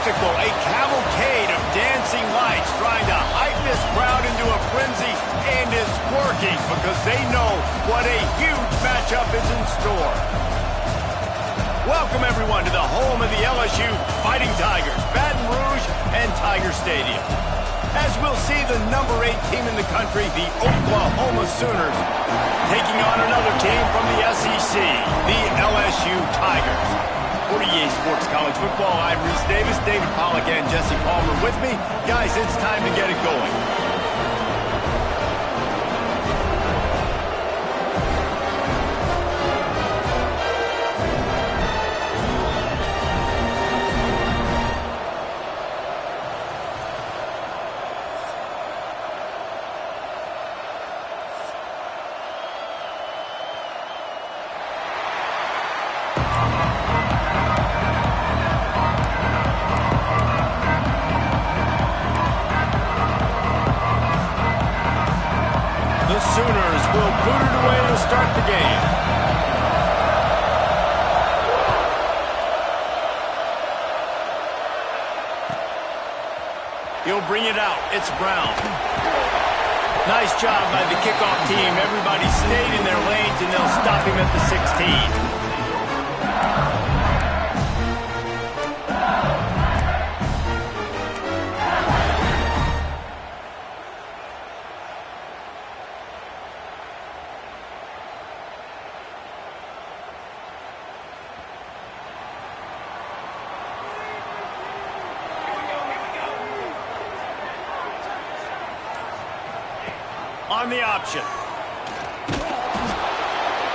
spectacle, a cavalcade of dancing lights trying to hype this crowd into a frenzy, and it's working because they know what a huge matchup is in store. Welcome, everyone, to the home of the LSU Fighting Tigers, Baton Rouge and Tiger Stadium. As we'll see the number 8 team in the country, the Oklahoma Sooners, taking on another team from the SEC, the LSU Tigers. For EA Sports College Football, I'm Reese Davis, David Pollack, and Jesse Palmer with me. Guys, it's time to get it going. The Sooners will boot it away to start the game. He'll bring it out. It's Brown. Nice job by the kickoff team. Everybody stayed in their lanes, and they'll stop him at the 16. On the option.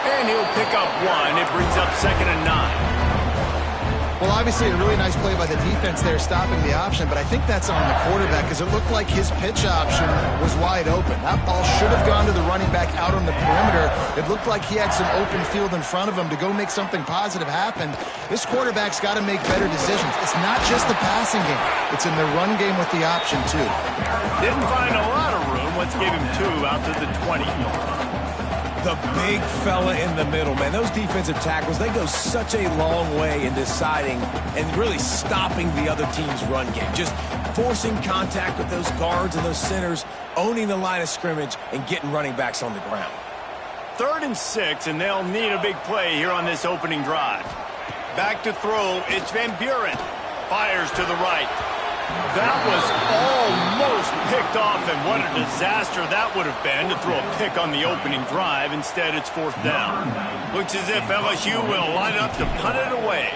And he'll pick up one. It brings up 2nd and 9. Well, obviously a really nice play by the defense there stopping the option, but I think that's on the quarterback because it looked like his pitch option was wide open. That ball should have gone to the running back out on the perimeter. It looked like he had some open field in front of him to go make something positive happen. This quarterback's got to make better decisions. It's not just the passing game. It's in the run game with the option, too. Didn't find a lot of room. Let's give him 2 out to the 20. The big fella in the middle, man. Those defensive tackles, they go such a long way in deciding and really stopping the other team's run game. Just forcing contact with those guards and those centers, owning the line of scrimmage, and getting running backs on the ground. 3rd and 6, and they'll need a big play here on this opening drive. Back to throw. It's Van Buren. Fires to the right. That was almost picked off, and what a disaster that would have been to throw a pick on the opening drive. Instead, it's 4th down. Looks as if LSU will line up to punt it away.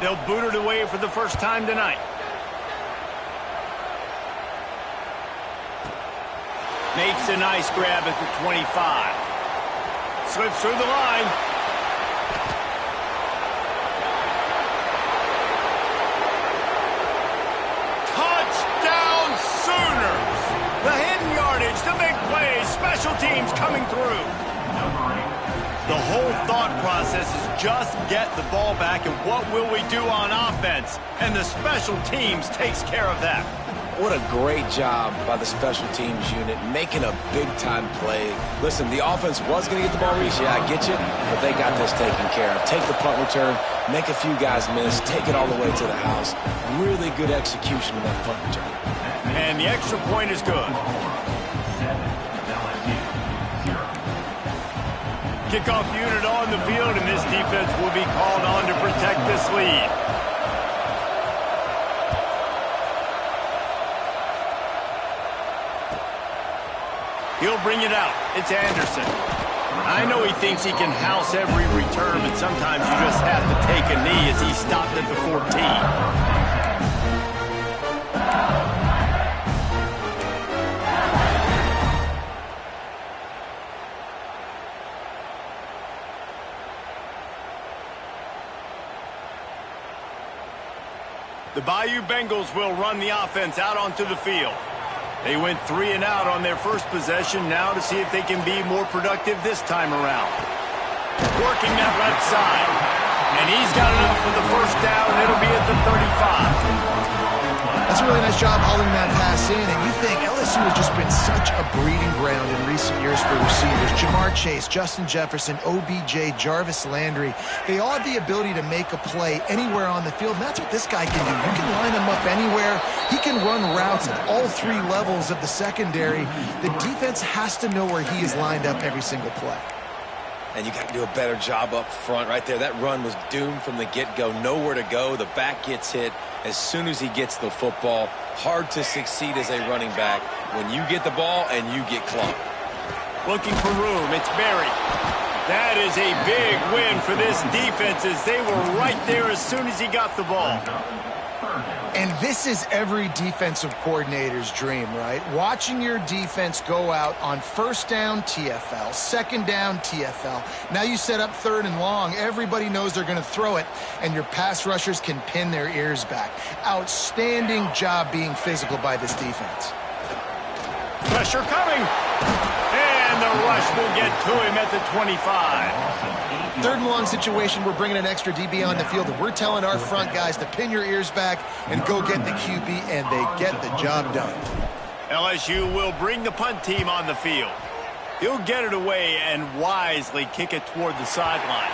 They'll boot it away for the first time tonight. Makes a nice grab at the 25. Slips through the line. The hidden yardage, the big plays, special teams coming through. The whole thought process is just get the ball back and what will we do on offense? And the special teams takes care of that. What a great job by the special teams unit, making a big-time play. Listen, the offense was going to get the ball, Reese. Yeah, I get you, but they got this taken care of. Take the punt return, make a few guys miss, take it all the way to the house. Really good execution of that punt return. And the extra point is good. Kickoff unit on the field, and this defense will be called on to protect this lead. He'll bring it out. It's Anderson. I know he thinks he can house every return, but sometimes you just have to take a knee as he stopped at the 14. The Bayou Bengals will run the offense out onto the field. They went 3 and out on their first possession, now to see if they can be more productive this time around. Working that left side. And he's got enough for the first down, and it'll be at the 35. That's a really nice job hauling that pass in, and you think LSU has just been such a breeding ground in recent years for receivers. Jamar Chase, Justin Jefferson, OBJ, Jarvis Landry, they all have the ability to make a play anywhere on the field, and that's what this guy can do. You can line him up anywhere. He can run routes at all three levels of the secondary. The defense has to know where he is lined up every single play. And you got to do a better job up front right there. That run was doomed from the get-go. Nowhere to go. The back gets hit as soon as he gets the football. Hard to succeed as a running back when you get the ball and you get clocked. Looking for room. It's Berry. That is a big win for this defense as they were right there as soon as he got the ball. And this is every defensive coordinator's dream, right? Watching your defense go out on first down, TFL, second down, TFL. Now you set up third and long. Everybody knows they're going to throw it, and your pass rushers can pin their ears back. Outstanding job being physical by this defense. Pressure coming. And the rush will get to him at the 25. Third and long situation, we're bringing an extra DB on the field, and we're telling our front guys to pin your ears back and go get the QB, and they get the job done. LSU will bring the punt team on the field. He'll get it away and wisely kick it toward the sideline.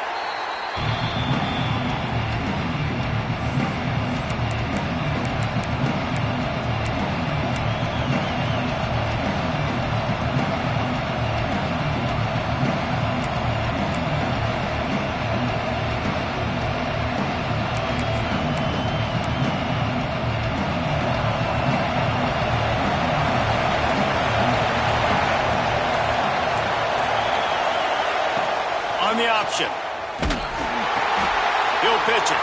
On the option. He'll pitch it.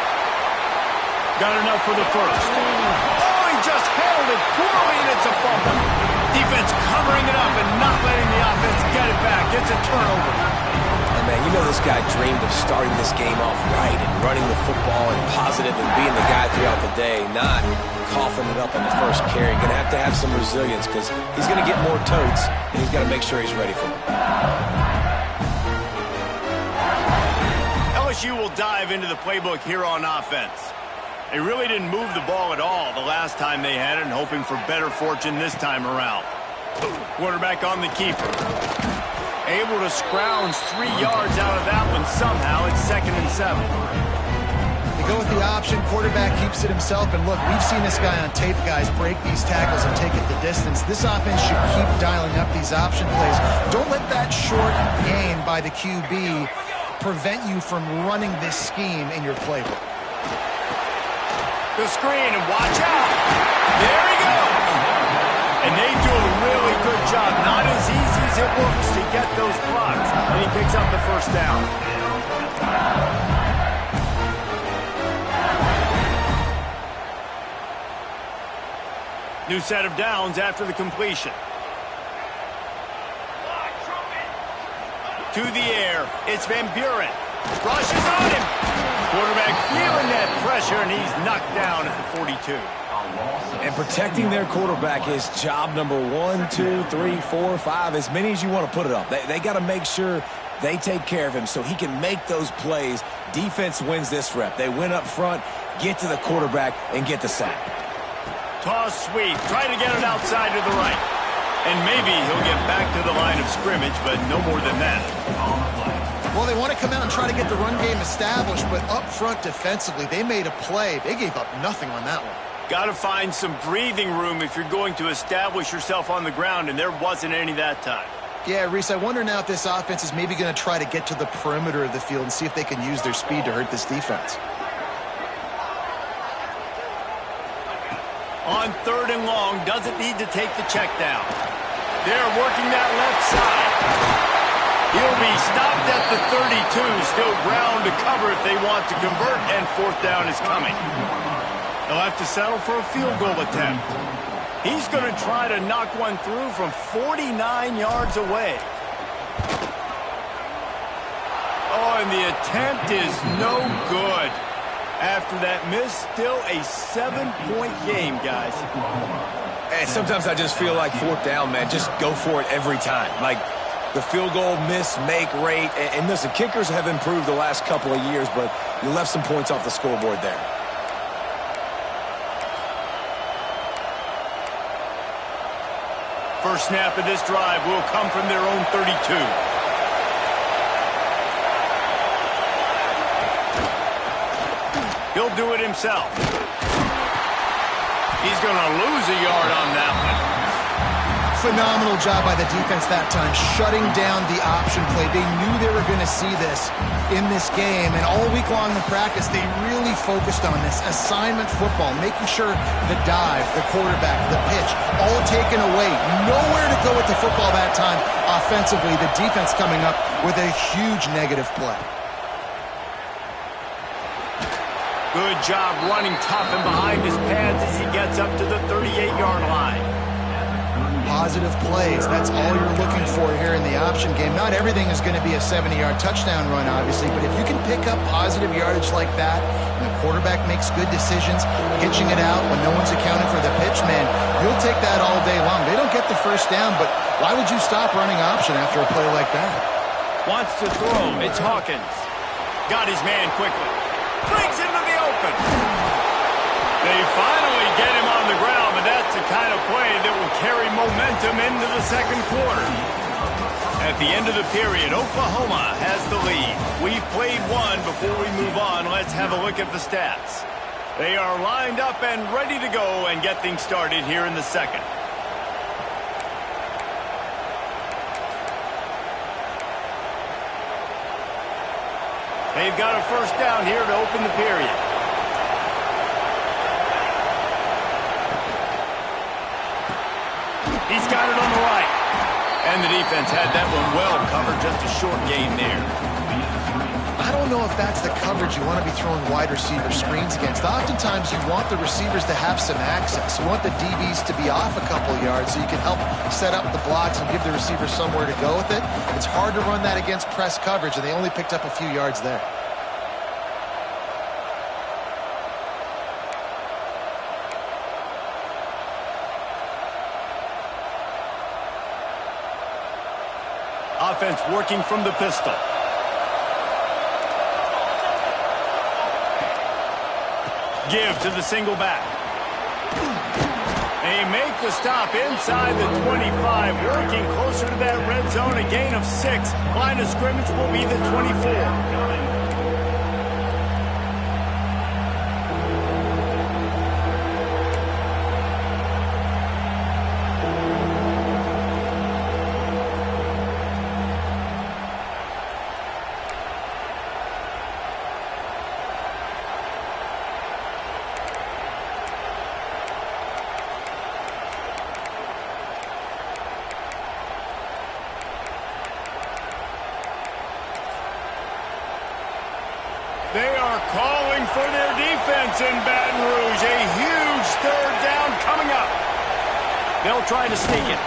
Got enough for the first. Oh, he just handled it poorly, and it's a fumble. Defense covering it up and not letting the offense get it back. It's a turnover. And man, you know this guy dreamed of starting this game off right and running the football and positive and being the guy throughout the day, not coughing it up on the first carry. Going to have some resilience because he's going to get more totes, and he's got to make sure he's ready for it. LSU will dive into the playbook here on offense. They really didn't move the ball at all the last time they had it, and hoping for better fortune this time around. Quarterback on the keeper. Able to scrounge 3 yards out of that one somehow. It's 2nd and 7. They go with the option. Quarterback keeps it himself. And look, we've seen this guy on tape, guys, break these tackles and take it the distance. This offense should keep dialing up these option plays. Don't let that short gain by the QB prevent you from running this scheme in your playbook. The screen, and watch out. There he goes. And they do a really good job. Not as easy as it looks to get those blocks. And he picks up the first down. New set of downs after the completion. To the air, it's Van Buren. Rushes on him. Quarterback feeling that pressure, and he's knocked down at the 42. And protecting their quarterback is job number 1, 2, 3, 4, 5, as many as you want to put it up. They got to make sure they take care of him so he can make those plays. Defense wins this rep. They win up front, get to the quarterback, and get the sack. Toss sweep. Try to get it outside to the right. And maybe he'll get back to the line of scrimmage, but no more than that. Well, they want to come out and try to get the run game established, but up front defensively, they made a play. They gave up nothing on that one. Got to find some breathing room if you're going to establish yourself on the ground, and there wasn't any that time. Yeah, Reese, I wonder now if this offense is maybe going to try to get to the perimeter of the field and see if they can use their speed to hurt this defense. On 3rd and long, doesn't need to take the check down. They're working that left side. He'll be stopped at the 32, still ground to cover if they want to convert, and 4th down is coming. They'll have to settle for a field goal attempt. He's going to try to knock one through from 49 yards away. Oh, and the attempt is no good. After that miss, still a 7-point game, guys. And sometimes I just feel like 4th down, man, just go for it every time. Like the field goal miss, make rate. And listen, kickers have improved the last couple of years, but you left some points off the scoreboard there. First snap of this drive will come from their own 32. He'll do it himself. He's going to lose a yard on that one. Phenomenal job by the defense that time, shutting down the option play. They knew they were going to see this in this game, and all week long in practice, they really focused on this assignment football, making sure the dive, the quarterback, the pitch, all taken away. Nowhere to go with the football that time offensively. The defense coming up with a huge negative play. Good job running tough and behind his pads as he gets up to the 38-yard line. Positive plays, that's all you're looking for here in the option game. Not everything is going to be a 70-yard touchdown run, obviously, but if you can pick up positive yardage like that, and the quarterback makes good decisions, pitching it out when no one's accounting for the pitch, man, you'll take that all day long. They don't get the first down, but why would you stop running option after a play like that? Wants to throw, it's Hawkins. Got his man quickly. Breaks into the open. They finally get him on the ground, but that's the kind of play that will carry momentum into the second quarter. At the end of the period, Oklahoma has the lead. We've played one. Before we move on, let's have a look at the stats. They are lined up and ready to go and get things started here in the second. They've got a first down here to open the period. He's got it on the right. And the defense had that one well covered. Just a short gain there. I don't know if that's the coverage you want to be throwing wide receiver screens against. Oftentimes, you want the receivers to have some access. You want the DBs to be off a couple yards so you can help set up the blocks and give the receiver somewhere to go with it. It's hard to run that against press coverage, and they only picked up a few yards there. Offense working from the pistol. Give to the single back. They make the stop inside the 25, working closer to that red zone, a gain of 6. Line of scrimmage will be the 24. They are calling for their defense in Baton Rouge. A huge third down coming up. They'll try to sneak it.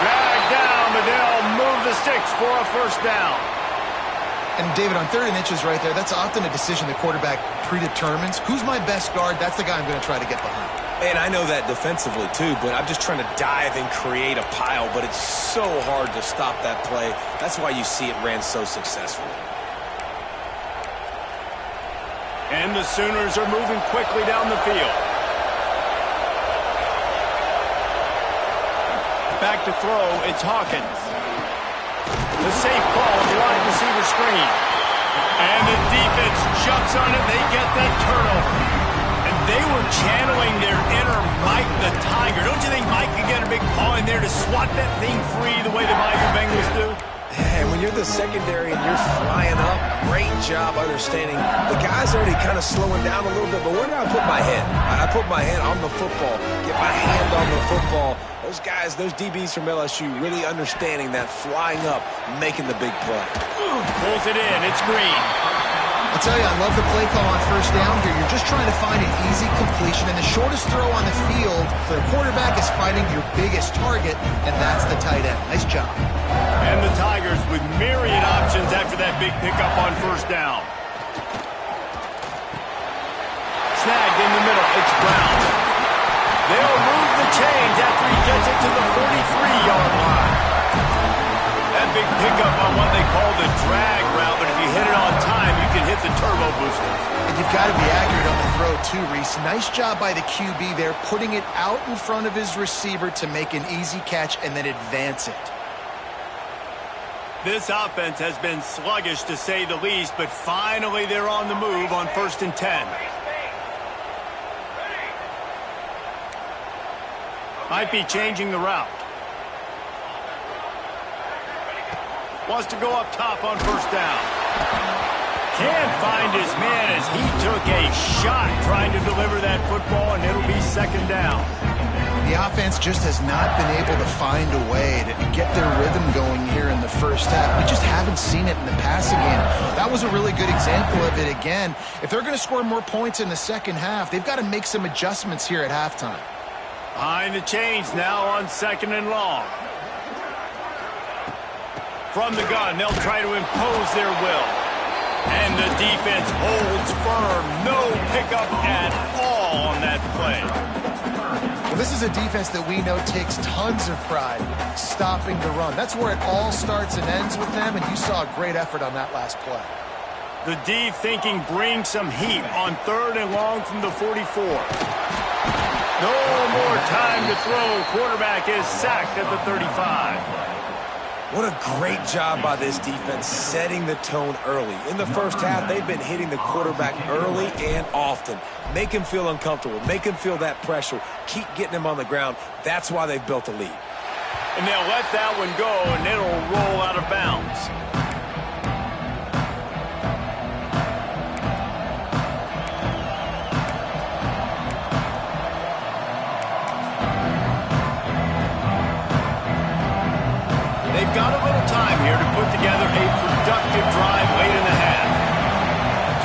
Drag down, but they'll move the sticks for a first down. And David, on 3rd and inches right there, that's often a decision the quarterback predetermines. Who's my best guard? That's the guy I'm going to try to get behind. And I know that defensively, too, but I'm just trying to dive and create a pile, but it's so hard to stop that play. That's why you see it ran so successfully. And the Sooners are moving quickly down the field. Back to throw, it's Hawkins. The safe call of the wide receiver screen. And the defense jumps on it. They get that turnover. And they were channeling their inner Mike the Tiger. Don't you think Mike could get a big paw in there to swat that thing free the way the Bayou Bengals do? And when you're the secondary and you're flying up, great job understanding. The guy's already kind of slowing down a little bit, but where do I put my head? I put my head on the football, get my hand on the football. Those guys, those DBs from LSU really understanding that, flying up, making the big play. Pulls it in, it's Green. I'll tell you, I love the play call on first down here. You're just trying to find an easy completion, and the shortest throw on the field for the quarterback is finding your biggest target, and that's the tight end. Nice job. And the Tigers with myriad options after that big pickup on first down. Snagged in the middle, it's Brown. They'll move the chains after he gets it to the 43-yard line. That big pickup on what they call the drag route, but if you hit it on time, you can hit hit the turbo boosters. And you've got to be accurate on the throw too, Reese. Nice job by the QB there, putting it out in front of his receiver to make an easy catch and then advance it. This offense has been sluggish to say the least, but finally they're on the move on 1st and 10. Might be changing the route. Wants to go up top on 1st down. Can't find his man as he took a shot trying to deliver that football, and it'll be 2nd down. The offense just has not been able to find a way to get their rhythm going here in the first half. We just haven't seen it in the passing game. That was a really good example of it again. If they're going to score more points in the second half, they've got to make some adjustments here at halftime. Behind the chains now on 2nd and long. From the gun, they'll try to impose their will. And the defense holds firm. No pickup at all on that play. Well, this is a defense that we know takes tons of pride stopping the run. That's where it all starts and ends with them, and you saw a great effort on that last play. The D thinking bring some heat on 3rd and long from the 44. No more time to throw. Quarterback is sacked at the 35. What a great job by this defense setting the tone early. In the first half, they've been hitting the quarterback early and often. Make him feel uncomfortable. Make him feel that pressure. Keep getting him on the ground. That's why they've built a lead. And they'll let that one go, and it'll roll out of bounds. They've got a little time here to put together a productive drive late in the half.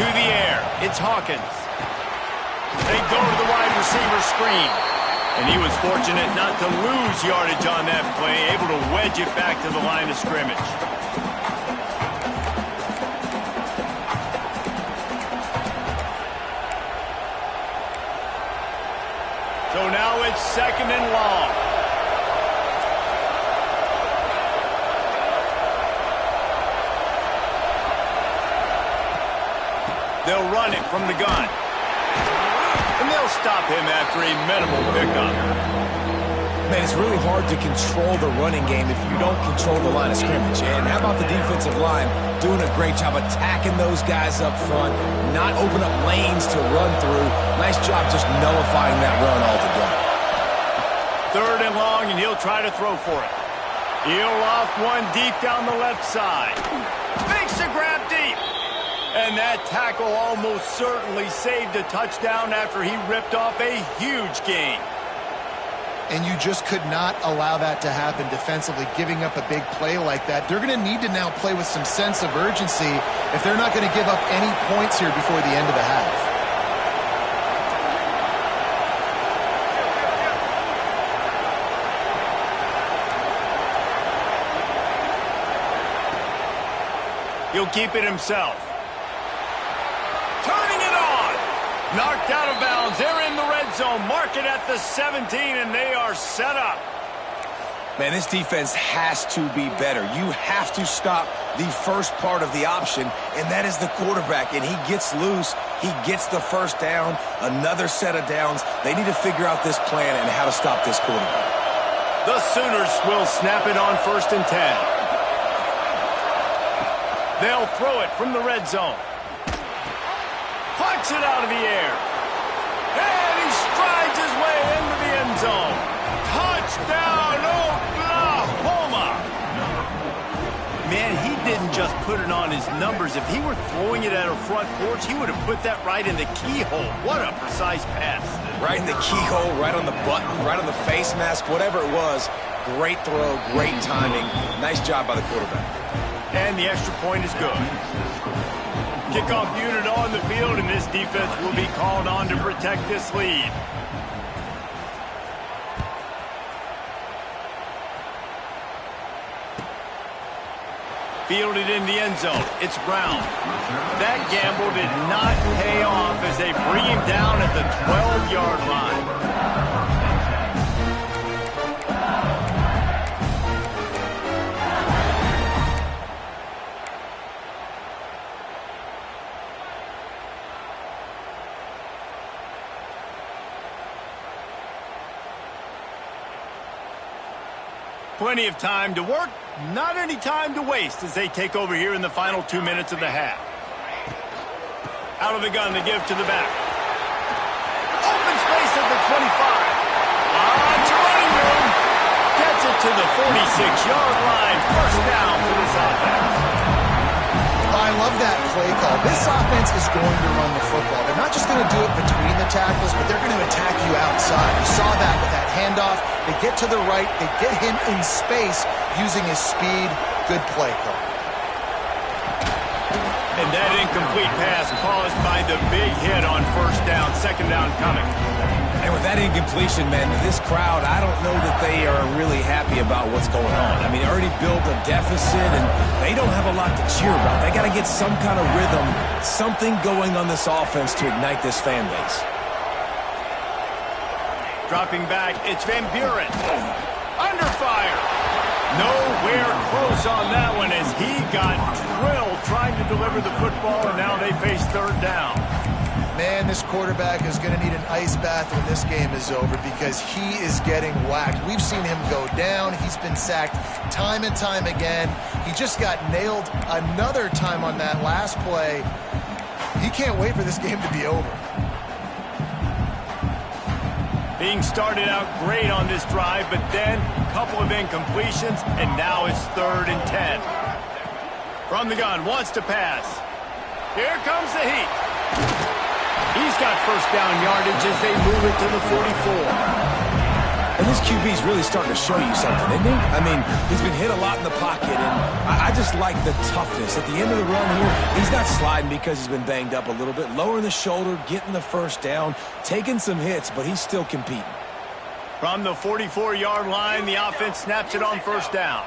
To the air, it's Hawkins. They go to the wide receiver screen. And he was fortunate not to lose yardage on that play, able to wedge it back to the line of scrimmage. So now it's 2nd and long. They'll run it from the gun. And they'll stop him after a minimal pickup. Man, it's really hard to control the running game if you don't control the line of scrimmage. And how about the defensive line doing a great job attacking those guys up front, not open up lanes to run through. Nice job just nullifying that run altogether. 3rd and long, and he'll try to throw for it. He'll loft one deep down the left side. Makes a grab deep. And that tackle almost certainly saved a touchdown after he ripped off a huge gain. And you just could not allow that to happen defensively, giving up a big play like that. They're going to need to now play with some sense of urgency if they're not going to give up any points here before the end of the half. He'll keep it himself. Turning it on. Knocked out of bounds. They're in the red zone. Mark it at the 17, and they are set up. Man, this defense has to be better. You have to stop the first part of the option, and that is the quarterback. And he gets loose. He gets the first down, another set of downs. They need to figure out this plan and how to stop this quarterback. The Sooners will snap it on 1st and 10. They'll throw it from the red zone. Plucks it out of the air. And he strides his way into the end zone. Touchdown, Oklahoma! Man, he didn't just put it on his numbers. If he were throwing it at a front porch, he would have put that right in the keyhole. What a precise pass. Right in the keyhole, right on the button, right on the face mask, whatever it was. Great throw, great timing. Nice job by the quarterback. And the extra point is good. Kickoff unit on the field, and this defense will be called on to protect this lead. Fielded in the end zone. It's Brown. That gamble did not pay off as they bring him down at the 12-yard line. Plenty of time to work, not any time to waste as they take over here in the final 2 minutes of the half. Out of the gun, they give to the back. Open space at the 25. It's running room. Gets it to the 46-yard line. First down for this offense. I love that play call. This offense is going to run the football. They're not just going to do it between the tackles, but they're going to attack you outside. You saw that with that handoff. They get to the right. They get him in space using his speed. Good play call. And that incomplete pass caused by the big hit on first down. Second down coming. And with that incompletion, man, this crowd, I don't know that they are really happy about what's going on. I mean, already built a deficit, and they don't have a lot to cheer about. They got to get some kind of rhythm, something going on this offense to ignite this fan base. Dropping back, it's Van Buren. Under fire. Nowhere close on that one as he got drilled trying to deliver the football, and now they face third down. Man, this quarterback is going to need an ice bath when this game is over because he is getting whacked. We've seen him go down. He's been sacked time and time again. He just got nailed another time on that last play. He can't wait for this game to be over. Being started out great on this drive, but then a couple of incompletions, and now it's 3rd and 10. From the gun, wants to pass. Here comes the heat. He's got first down yardage as they move it to the 44. And this QB's really starting to show you something, isn't he? I mean, he's been hit a lot in the pocket, and I just like the toughness. At the end of the run here, he's not sliding because he's been banged up a little bit. Lowering the shoulder, getting the first down, taking some hits, but he's still competing. From the 44-yard line, the offense snaps it on first down.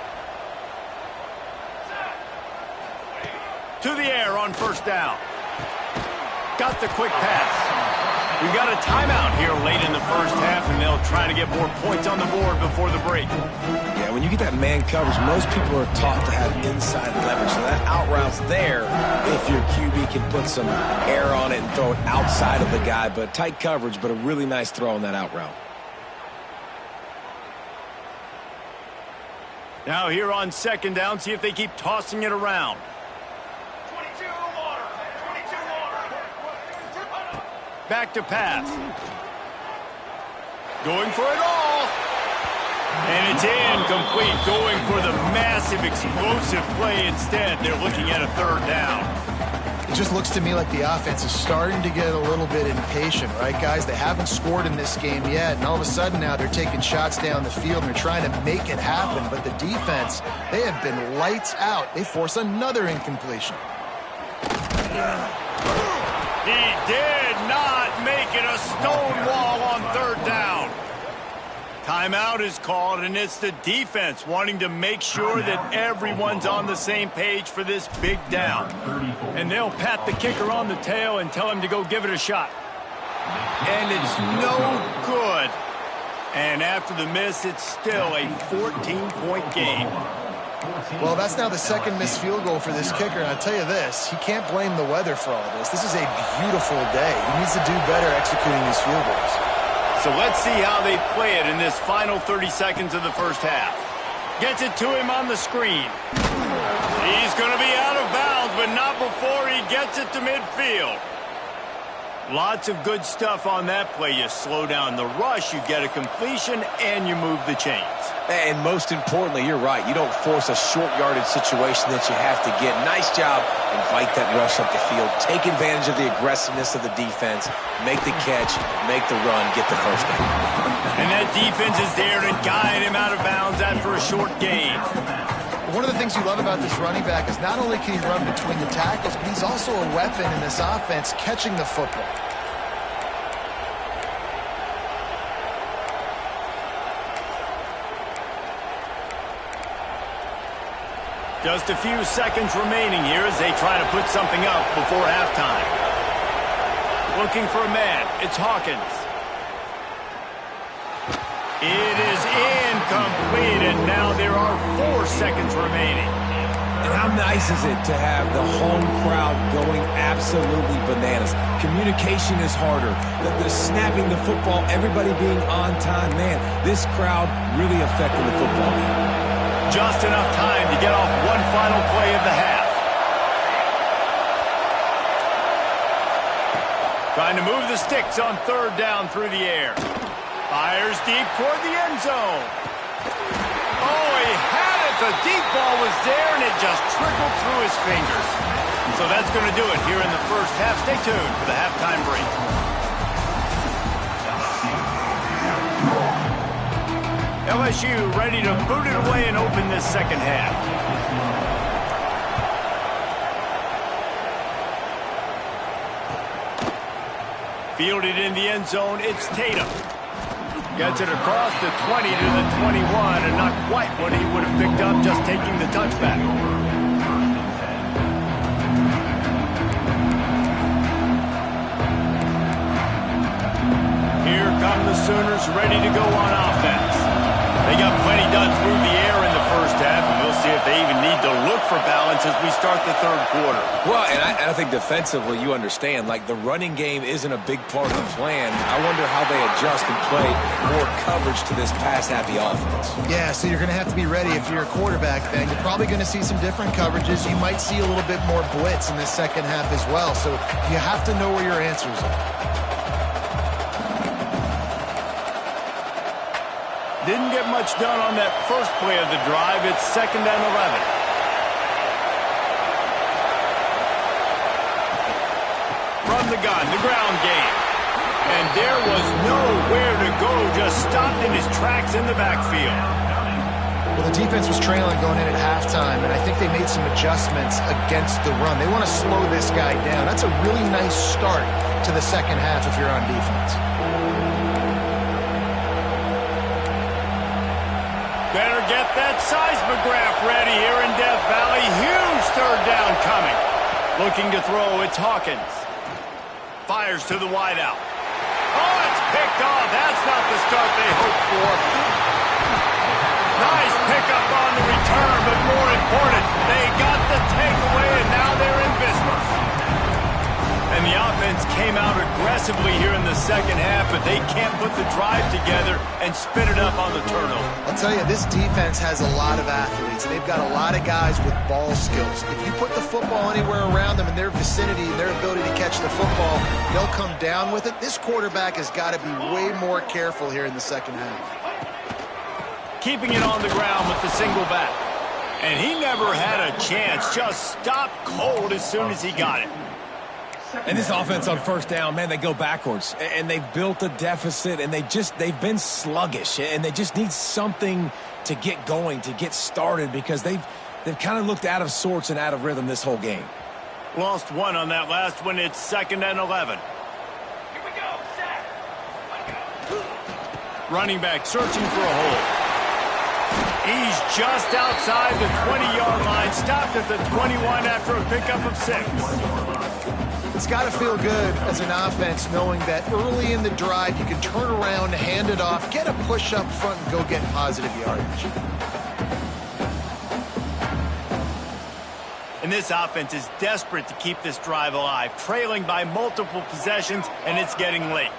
To the air on first down. Got the quick pass. We got a timeout here late in the first half, and they'll try to get more points on the board before the break. Yeah, when you get that man coverage, most people are taught to have inside leverage. So that out route's there if your QB can put some air on it and throw it outside of the guy. But tight coverage, but a really nice throw on that out route. Now here on second down, see if they keep tossing it around. Back to pass. Going for it all. And it's incomplete. Going for the massive, explosive play instead. They're looking at a third down. It just looks to me like the offense is starting to get a little bit impatient, right, guys? They haven't scored in this game yet, and all of a sudden now they're taking shots down the field and they're trying to make it happen. But the defense, they have been lights out. They force another incompletion. He did not make it a stone wall on third down. Timeout is called, and it's the defense wanting to make sure that everyone's on the same page for this big down. And they'll pat the kicker on the tail and tell him to go give it a shot. And it's no good. And after the miss, it's still a 14-point game. Well, that's now the second missed field goal for this kicker, and I'll tell you this, he can't blame the weather for all this. This is a beautiful day. He needs to do better executing these field goals. So let's see how they play it in this final 30 seconds of the first half. Gets it to him on the screen. He's going to be out of bounds, but not before he gets it to midfield. Lots of good stuff on that play. You slow down the rush, you get a completion, and you move the chains. And most importantly, you're right. You don't force a short yardage situation that you have to get. Nice job. Invite that rush up the field. Take advantage of the aggressiveness of the defense. Make the catch. Make the run. Get the first down. And that defense is there to guide him out of bounds after a short gain. One of the things you love about this running back is not only can he run between the tackles, but he's also a weapon in this offense catching the football. Just a few seconds remaining here as they try to put something up before halftime. Looking for a man. It's Hawkins. It is incomplete, and now there are 4 seconds remaining. And how nice is it to have the home crowd going absolutely bananas? Communication is harder. The snapping the football, everybody being on time. Man, this crowd really affecting the football game. Just enough time to get off one final play of the half. Trying to move the sticks on third down through the air. Fires deep toward the end zone. Oh, he had it. The deep ball was there, and it just trickled through his fingers. So that's going to do it here in the first half. Stay tuned for the halftime break. LSU ready to boot it away and open this second half. Fielded in the end zone, it's Tatum. Gets it across the 20 to the 21, and not quite what he would have picked up just taking the touchback. Here come the Sooners ready to go on offense. They got plenty done through the air in the first half, and we'll see if they even need to look for balance as we start the third quarter. Well, and I think defensively, you understand, like the running game isn't a big part of the plan. I wonder how they adjust and play more coverage to this pass-happy offense. Yeah, so you're going to have to be ready if you're a quarterback then. You're probably going to see some different coverages. You might see a little bit more blitz in the second half as well. So you have to know where your answers are. Didn't get much done on that first play of the drive. It's 2nd and 11. From the gun, the ground game. And there was nowhere to go, just stopped in his tracks in the backfield. Well, the defense was trailing going in at halftime, and I think they made some adjustments against the run. They want to slow this guy down. That's a really nice start to the second half if you're on defense. Better get that seismograph ready here in Death Valley. Huge third down coming. Looking to throw, it's Hawkins. Fires to the wideout. Oh, it's picked off. That's not the start they hoped for. Nice pickup on the return, but more important, they got the takeaway, and now they're in business. And the offense came out aggressively here in the second half, but they can't put the drive together and spin it up on the turnover. I'll tell you, this defense has a lot of athletes. They've got a lot of guys with ball skills. If you put the football anywhere around them in their vicinity and their ability to catch the football, they'll come down with it. This quarterback has got to be way more careful here in the second half. Keeping it on the ground with the single back. And he never had a chance. Just stopped cold as soon as he got it. And this offense on first down, man, they go backwards. And they've built a deficit, and they've been sluggish. And they just need something to get going, to get started, because they've kind of looked out of sorts and out of rhythm this whole game. Lost one on that last one. It's 2nd and 11. Here we go, set. Running back searching for a hole. He's just outside the 20-yard line. Stopped at the 21 after a pickup of 6. It's got to feel good as an offense knowing that early in the drive you can turn around, hand it off, get a push up front, and go get positive yardage. And this offense is desperate to keep this drive alive, trailing by multiple possessions, and it's getting late.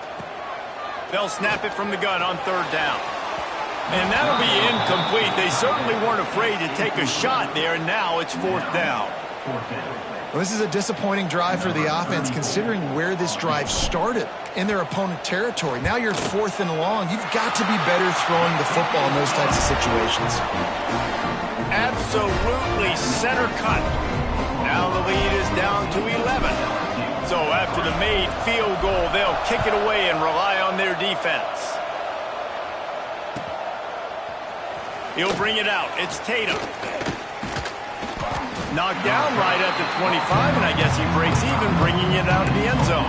They'll snap it from the gun on third down. And that'll be incomplete. They certainly weren't afraid to take a shot there, and now it's 4th down. Well, this is a disappointing drive for the offense considering where this drive started in their opponent territory. Now you're 4th and long. You've got to be better throwing the football in those types of situations. Absolutely center cut. Now the lead is down to 11. So after the made field goal, they'll kick it away and rely on their defense. He'll bring it out. It's Tatum. Knocked down right at the 25, and I guess he breaks even, bringing it out of the end zone.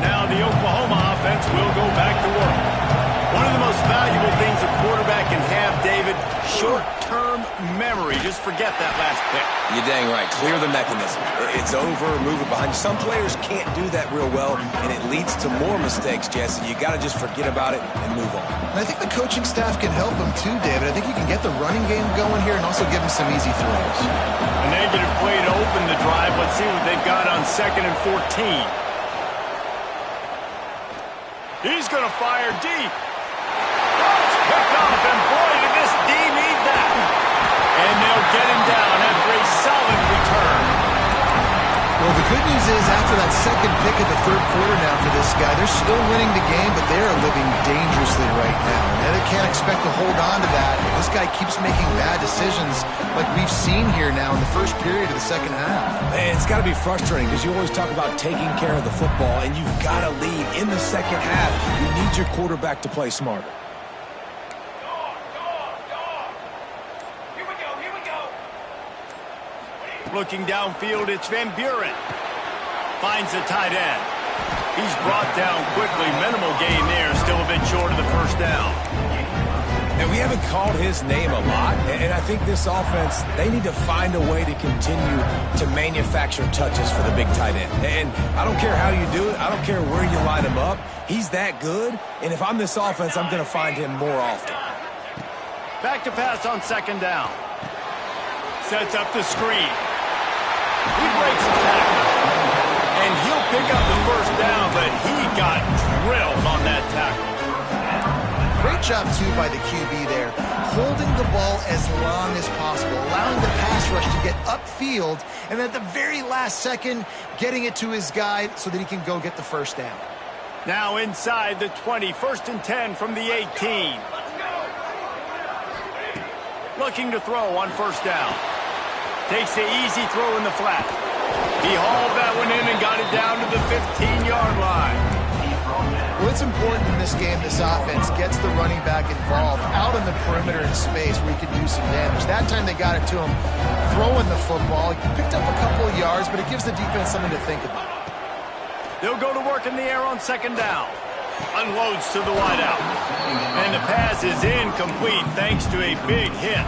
Now the Oklahoma offense will go back to work. One of the most valuable things a quarterback can have, David, short-term memory. Just forget that last pick. You're dang right. Clear the mechanism. It's over, move it behind you. Some players can't do that real well, and it leads to more mistakes, Jesse. You got to just forget about it and move on. And I think the coaching staff can help him too, David. I think you can get the running game going here and also give him some easy throws. A negative play to open the drive. Let's see what they've got on 2nd and 14. He's going to fire deep. It's picked off, and boy, did this D need that. And they'll get him down after a solid return. Well, the good news is after that second pick of the third quarter now for this guy, they're still winning the game, but they are living dangerously right now. And they can't expect to hold on to that. This guy keeps making bad decisions like we've seen here now in the first period of the second half. Man, it's got to be frustrating because you always talk about taking care of the football, and you've got to lead in the second half. You need your quarterback to play smarter. Looking downfield, it's Van Buren. Finds the tight end. He's brought down quickly. Minimal gain there. Still a bit short of the first down. And we haven't called his name a lot. And I think this offense, they need to find a way to continue to manufacture touches for the big tight end. And I don't care how you do it. I don't care where you line him up. He's that good. And if I'm this offense, I'm going to find him more often. Back to pass on second down. Sets up the screen. He breaks the tackle. And he'll pick up the first down, but he got drilled on that tackle. Great job, too, by the QB there, holding the ball as long as possible, allowing the pass rush to get upfield, and at the very last second, getting it to his guy so that he can go get the first down. Now inside the 20, 1st and 10 from the 18. Looking to throw on first down. Takes the easy throw in the flat. He hauled that one in and got it down to the 15-yard line. Well, it's important in this game, this offense gets the running back involved out on the perimeter in space where he can do some damage. That time they got it to him throwing the football. He picked up a couple of yards, but it gives the defense something to think about. They'll go to work in the air on second down. Unloads to the wideout. And the pass is incomplete thanks to a big hit.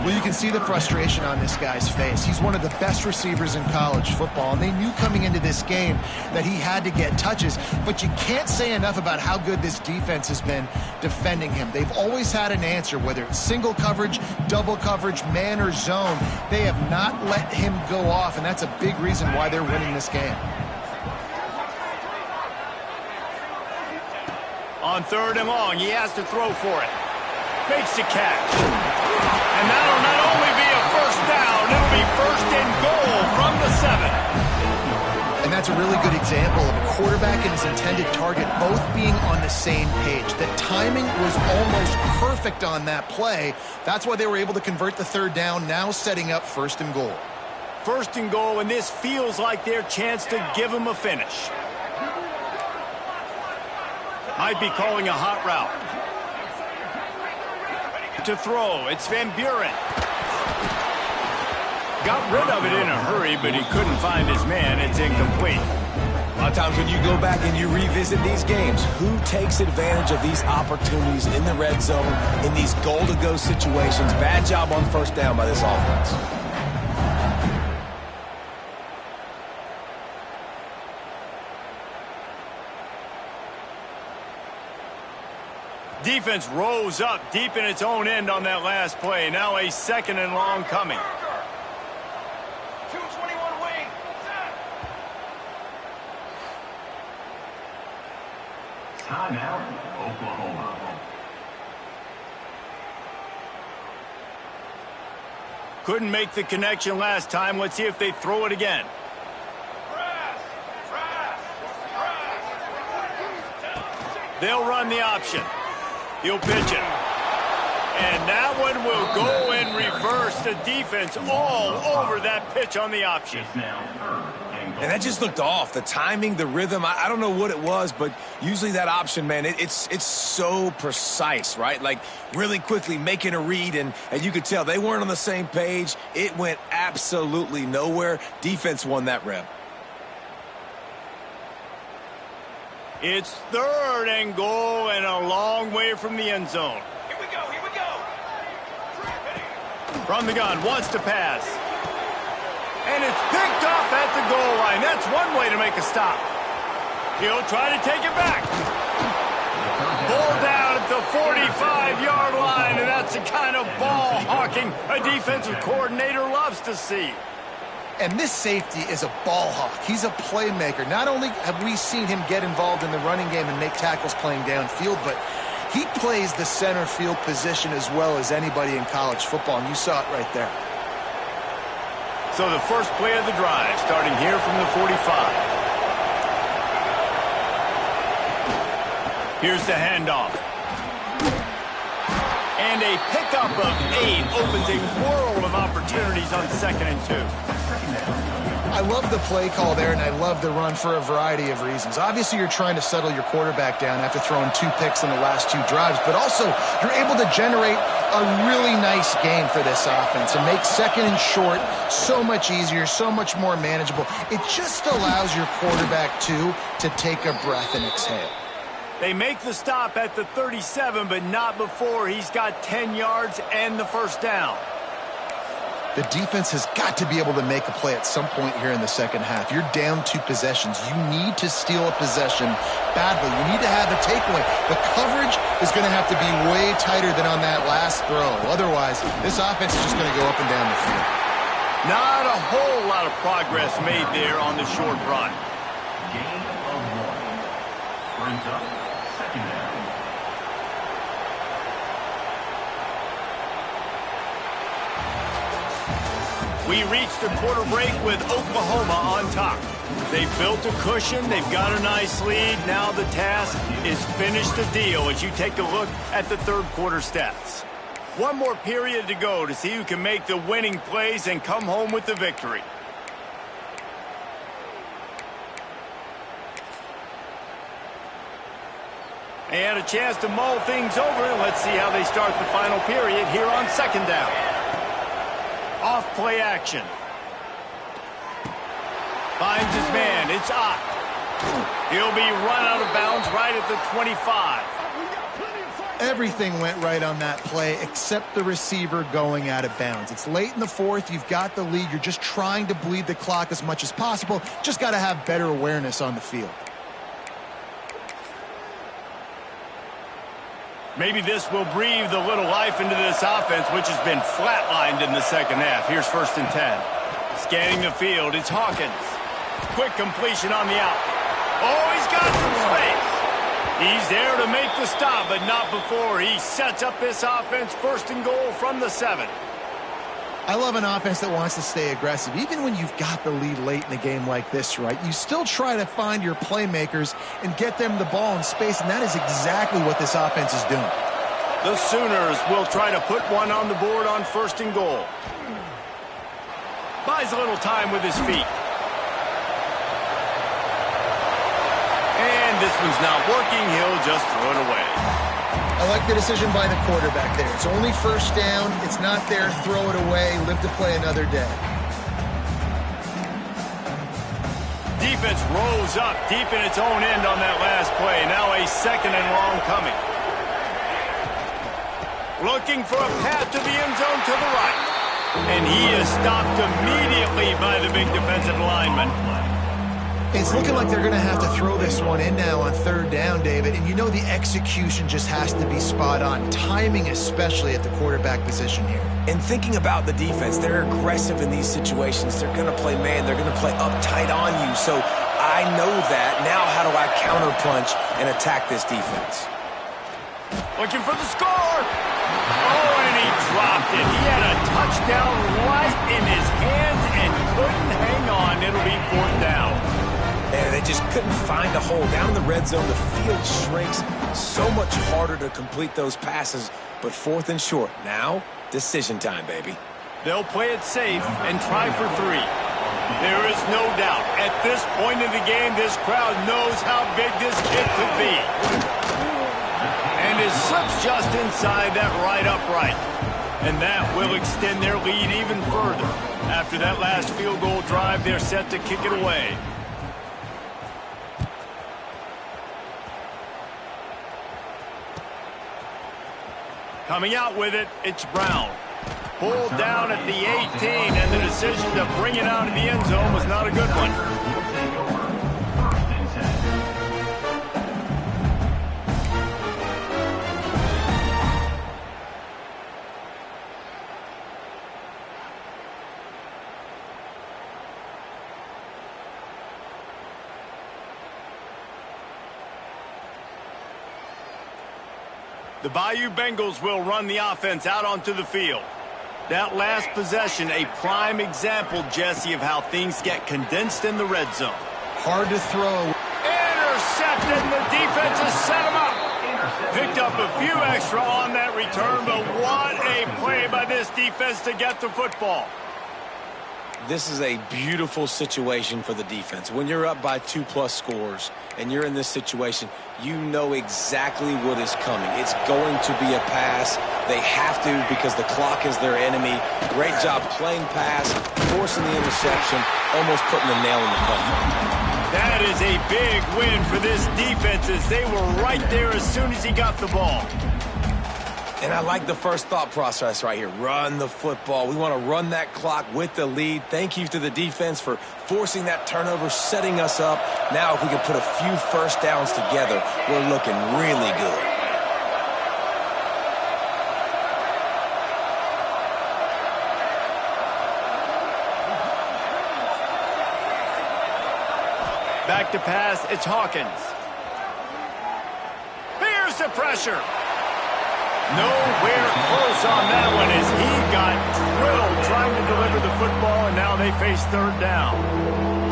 Well, you can see the frustration on this guy's face. He's one of the best receivers in college football, and they knew coming into this game that he had to get touches, but you can't say enough about how good this defense has been defending him. They've always had an answer, whether it's single coverage, double coverage, man or zone. They have not let him go off, and that's a big reason why they're winning this game. On third and long, he has to throw for it. Makes the catch. And that'll not only be a first down, it'll be 1st and goal from the 7. And that's a really good example of a quarterback and his intended target both being on the same page. The timing was almost perfect on that play. That's why they were able to convert the third down, now setting up 1st and goal. 1st and goal, and this feels like their chance to give him a finish. Might be calling a hot route. To throw, it's Van Buren. Got rid of it in a hurry, but he couldn't find his man. It's incomplete. A lot of times when you go back and you revisit these games, who takes advantage of these opportunities in the red zone, in these goal-to-go situations? Bad job on first down by this offense. Defense rose up deep in its own end on that last play. Now a 2nd and long coming. 221 wing. Timeout, Oklahoma. Couldn't make the connection last time. Let's see if they throw it again. They'll run the option. He'll pitch it. And that one will go in reverse. The defense all over that pitch on the option. And that just looked off. The timing, the rhythm, I don't know what it was, but usually that option, man, it's so precise, right? Like really quickly making a read, and you could tell they weren't on the same page. It went absolutely nowhere. Defense won that rep. It's 3rd and goal and a long way from the end zone. Here we go, here we go. From the gun, wants to pass. And it's picked off at the goal line. That's one way to make a stop. He'll try to take it back. Ball down at the 45-yard line, and that's the kind of ball hawking a defensive coordinator loves to see. And this safety is a ball hawk. He's a playmaker. Not only have we seen him get involved in the running game and make tackles playing downfield, but he plays the center field position as well as anybody in college football, and you saw it right there. So the first play of the drive, starting here from the 45. Here's the handoff. And a pickup of 8 opens a world of opportunities on 2nd and 2. I love the play call there, and I love the run for a variety of reasons. Obviously, you're trying to settle your quarterback down after throwing 2 picks in the last 2 drives, but also you're able to generate a really nice game for this offense and make 2nd and short so much easier, so much more manageable. It just allows your quarterback, too, to take a breath and exhale. They make the stop at the 37, but not before he's got 10 yards and the first down. The defense has got to be able to make a play at some point here in the second half. You're down 2 possessions. You need to steal a possession badly. You need to have a takeaway. The coverage is going to have to be way tighter than on that last throw. Otherwise, this offense is just going to go up and down the field. Not a whole lot of progress made there on the short run. Gain of 1. Brings up 2nd down. We reached the quarter break with Oklahoma on top. They've built a cushion. They've got a nice lead. Now the task is finish the deal as you take a look at the third quarter stats. One more period to go to see who can make the winning plays and come home with the victory. They had a chance to mull things over. Let's see how they start the final period here on 2nd down. Off play action. Finds his man. It's Ott. He'll be run out of bounds right at the 25. Everything went right on that play except the receiver going out of bounds. It's late in the 4th. You've got the lead. You're just trying to bleed the clock as much as possible. Just got to have better awareness on the field. Maybe this will breathe a little life into this offense, which has been flatlined in the second half. Here's 1st and 10. Scanning the field, it's Hawkins. Quick completion on the out. Oh, he's got some space. He's there to make the stop, but not before he sets up this offense 1st and goal from the 7. I love an offense that wants to stay aggressive. Even when you've got the lead late in a game like this, right, you still try to find your playmakers and get them the ball in space, and that is exactly what this offense is doing. The Sooners will try to put one on the board on 1st and goal. Buys a little time with his feet. And this one's not working. He'll just throw it away. I like the decision by the quarterback there. It's only 1st down. It's not there. Throw it away. Live to play another day. Defense rolls up deep in its own end on that last play. Now a 2nd and long coming. Looking for a path to the end zone to the right. And he is stopped immediately by the big defensive lineman. It's looking like they're going to have to throw this one in now on 3rd down, David. And you know the execution just has to be spot on. Timing especially at the quarterback position here. And thinking about the defense, they're aggressive in these situations. They're going to play man. They're going to play up tight on you. So I know that. Now how do I counterpunch and attack this defense? Looking for the score. Oh, and he dropped it. He had a touchdown right in his hands and couldn't hang on. It'll be 4th down. And they just couldn't find a hole. Down in the red zone, the field shrinks. So much harder to complete those passes. But 4th and short. Now, decision time, baby. They'll play it safe and try for 3. There is no doubt. At this point in the game, this crowd knows how big this kid could be. And it slips just inside that right upright. And that will extend their lead even further. After that last field goal drive, they're set to kick it away. Coming out with it, it's Brown. Pulled down at the 18, and the decision to bring it out of the end zone was not a good one. The Bayou Bengals will run the offense out onto the field. That last possession, a prime example, Jesse, of how things get condensed in the red zone. Hard to throw. Intercepted, and the defense has set him up. Picked up a few extra on that return, but what a play by this defense to get the football. This is a beautiful situation for the defense. When you're up by 2+ scores and you're in this situation, you know exactly what is coming. It's going to be a pass. They have to because the clock is their enemy. Great job playing pass, forcing the interception, almost putting the nail in the coffin. That is a big win for this defense as they were right there as soon as he got the ball. And I like the first thought process right here. Run the football. We want to run that clock with the lead. Thank you to the defense for forcing that turnover, setting us up. Now if we can put a few first downs together, we're looking really good. Back to pass, it's Hawkins. Here's the pressure. Nowhere close on that one as he got drilled trying to deliver the football, and now they face third down.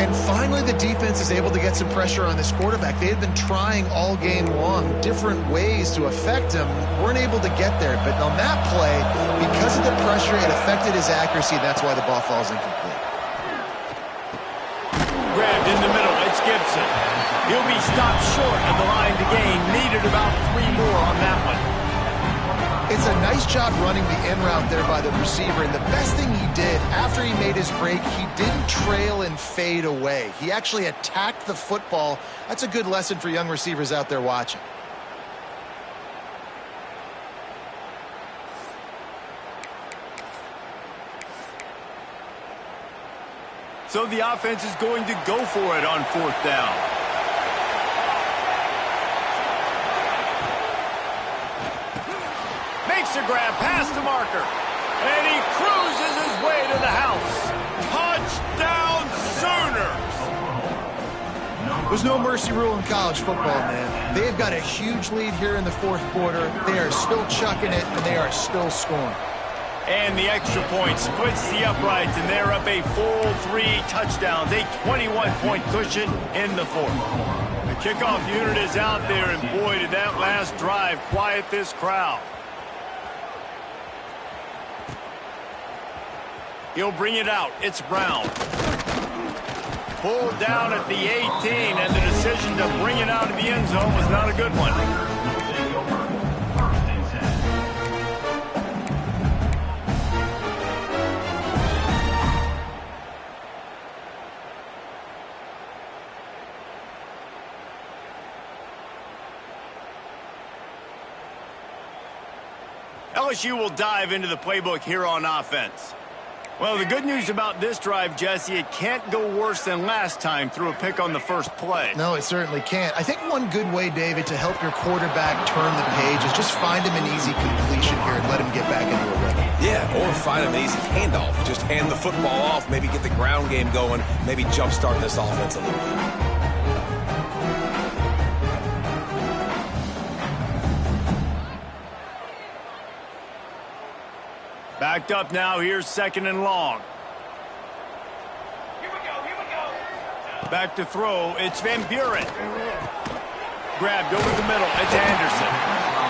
And finally the defense is able to get some pressure on this quarterback. They had been trying all game long different ways to affect him. Weren't able to get there, but on that play, because of the pressure, it affected his accuracy. That's why the ball falls incomplete. Grabbed in the middle, it's Gibson. He'll be stopped short of the line to gain. Needed about 3 more on that one. It's a nice job running the in route there by the receiver, and the best thing he did after he made his break, he didn't trail and fade away. He actually attacked the football. That's a good lesson for young receivers out there watching. So the offense is going to go for it on 4th down. Makes a grab past the marker. And he cruises his way to the house. Touchdown Sooners! There's no mercy rule in college football, man. They've got a huge lead here in the 4th quarter. They are still chucking it, and they are still scoring. And the extra point splits the uprights, and they're up a full 3 touchdowns, a 21-point cushion in the 4th. The kickoff unit is out there, and boy, did that last drive quiet this crowd. He'll bring it out. It's Brown. Pulled down at the 18, and the decision to bring it out of the end zone was not a good one. LSU will dive into the playbook here on offense. Well, the good news about this drive, Jesse, it can't go worse than last time through a pick on the first play. No, it certainly can't. I think one good way, David, to help your quarterback turn the page is just find him an easy completion here and let him get back into a rhythm. Yeah, or find him an easy handoff. Just hand the football off, maybe get the ground game going, maybe jumpstart this offense a little bit. Backed up now, here's 2nd and long. Here we go. Back to throw, it's Van Buren. Grabbed over the middle, it's Anderson.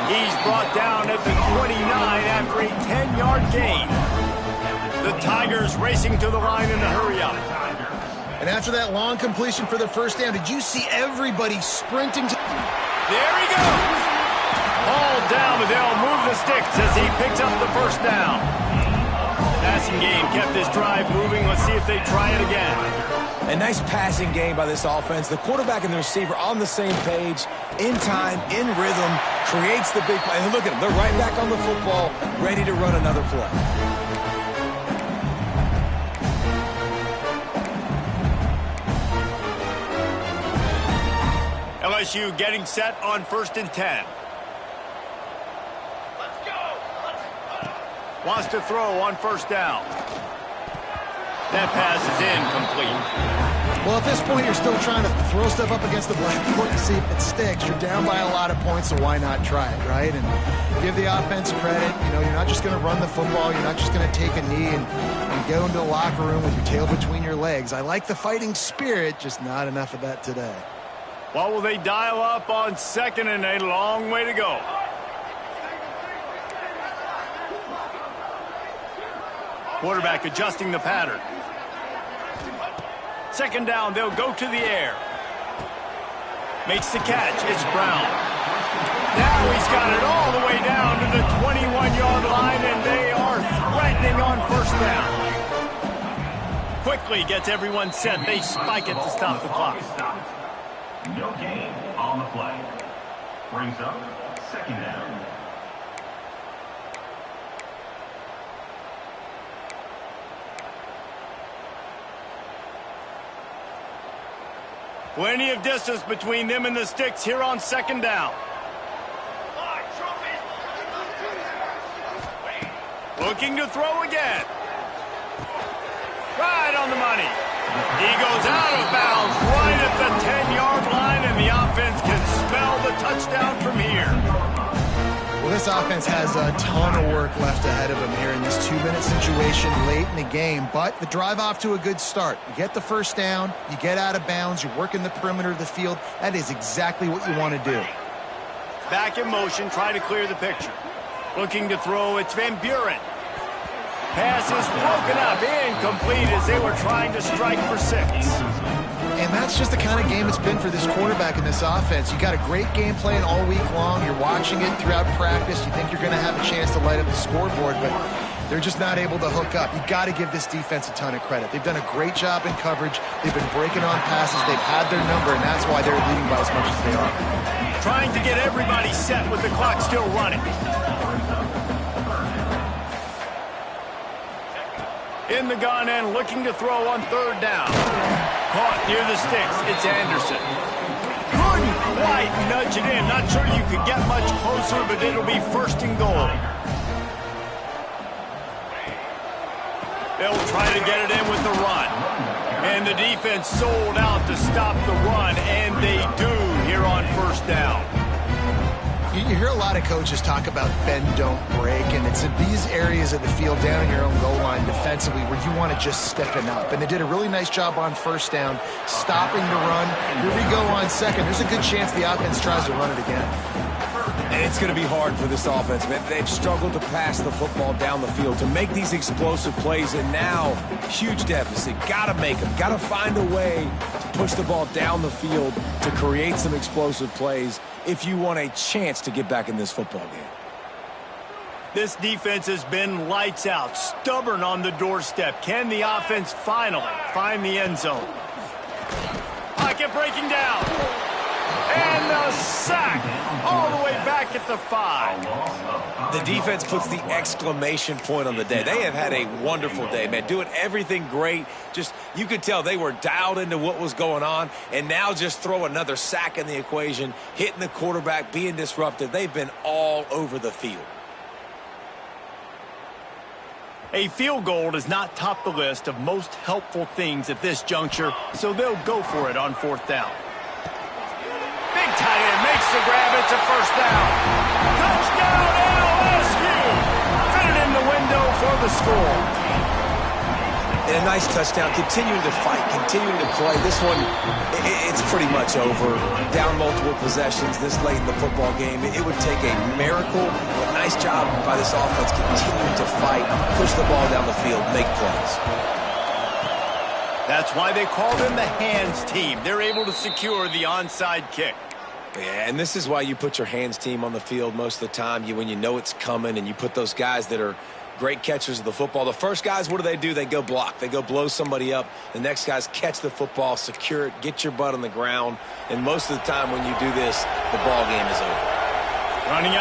He's brought down at the 29 after a 10-yard gain. The Tigers racing to the line in a hurry-up. And after that long completion for the first down, did you see everybody sprinting to... There he goes! Ball down, but they'll move the sticks as he picks up the first down. Passing game kept this drive moving. Let's see if they try it again. A nice passing game by this offense. The quarterback and the receiver on the same page, in time, in rhythm, creates the big play. And look at them. They're right back on the football, ready to run another play. LSU getting set on 1st and 10. Wants to throw on 1st down. That pass is incomplete. Well, at this point, you're still trying to throw stuff up against the blackboard to see if it sticks. You're down by a lot of points, so why not try it, right? And give the offense credit. You know, you're not just going to run the football. You're not just going to take a knee and go into the locker room with your tail between your legs. I like the fighting spirit, just not enough of that today. What will they dial up on 2nd and a long way to go? Quarterback adjusting the pattern. 2nd down, they'll go to the air. Makes the catch, it's Brown. Now he's got it all the way down to the 21-yard line, and they are threatening on 1st down. Quickly gets everyone set. They spike it to stop the clock. No gain on the play. Brings up 2nd down. Plenty of distance between them and the sticks here on 2nd down. Looking to throw again. Right on the money. He goes out of bounds right at the 10-yard line, and the offense can smell the touchdown from here. Well, this offense has a ton of work left ahead of them here in this 2-minute situation late in the game, but the drive off to a good start. You get the 1st down, you get out of bounds, you're working the perimeter of the field. That is exactly what you want to do. Back in motion, try to clear the picture. Looking to throw, it's Van Buren. Pass is broken up, incomplete as they were trying to strike for 6. And that's just the kind of game it's been for this quarterback in this offense. You got a great game plan all week long. You're watching it throughout practice. You think you're going to have a chance to light up the scoreboard, but they're just not able to hook up. You got to give this defense a ton of credit. They've done a great job in coverage. They've been breaking on passes. They've had their number, and that's why they're leading by as much as they are. Trying to get everybody set with the clock still running. In the gun and looking to throw on 3rd down. Caught near the sticks. It's Anderson. Couldn't quite nudge it in. Not sure you could get much closer, but it'll be 1st and goal. They'll try to get it in with the run. And the defense sold out to stop the run, and they do here on 1st down. You hear a lot of coaches talk about bend, don't break, and it's in these areas of the field down in your own goal line defensively where you want to just stiffen up. And they did a really nice job on 1st down, stopping the run. Here we go on 2nd. There's a good chance the offense tries to run it again. And it's going to be hard for this offense, man. They've struggled to pass the football down the field, to make these explosive plays, and now, huge deficit. Got to make them. Got to find a way to push the ball down the field to create some explosive plays if you want a chance to get back in this football game. This defense has been lights out, stubborn on the doorstep. Can the offense finally find the end zone? Pocket breaking down. And the sack all the way back at the 5. The defense puts the exclamation point on the day. They have had a wonderful day, man. Doing everything great. Just, you could tell they were dialed into what was going on. And now just throw another sack in the equation, hitting the quarterback, being disruptive. They've been all over the field. A field goal does not top the list of most helpful things at this juncture, so they'll go for it on 4th down. Big tight end makes the grab. It's a 1st down. Touchdown LSU. Fitted in the window for the score. And a nice touchdown. Continuing to fight, continuing to play. This one, it's pretty much over. Down multiple possessions this late in the football game. It would take a miracle. A nice job by this offense continuing to fight, push the ball down the field, make plays. That's why they call them the hands team. They're able to secure the onside kick. Yeah, and this is why you put your hands team on the field most of the time. When you know it's coming, and you put those guys that are great catchers of the football. The first guys, what do? They go block. They go blow somebody up. The next guys catch the football, secure it, get your butt on the ground. And most of the time when you do this, the ball game is over. Running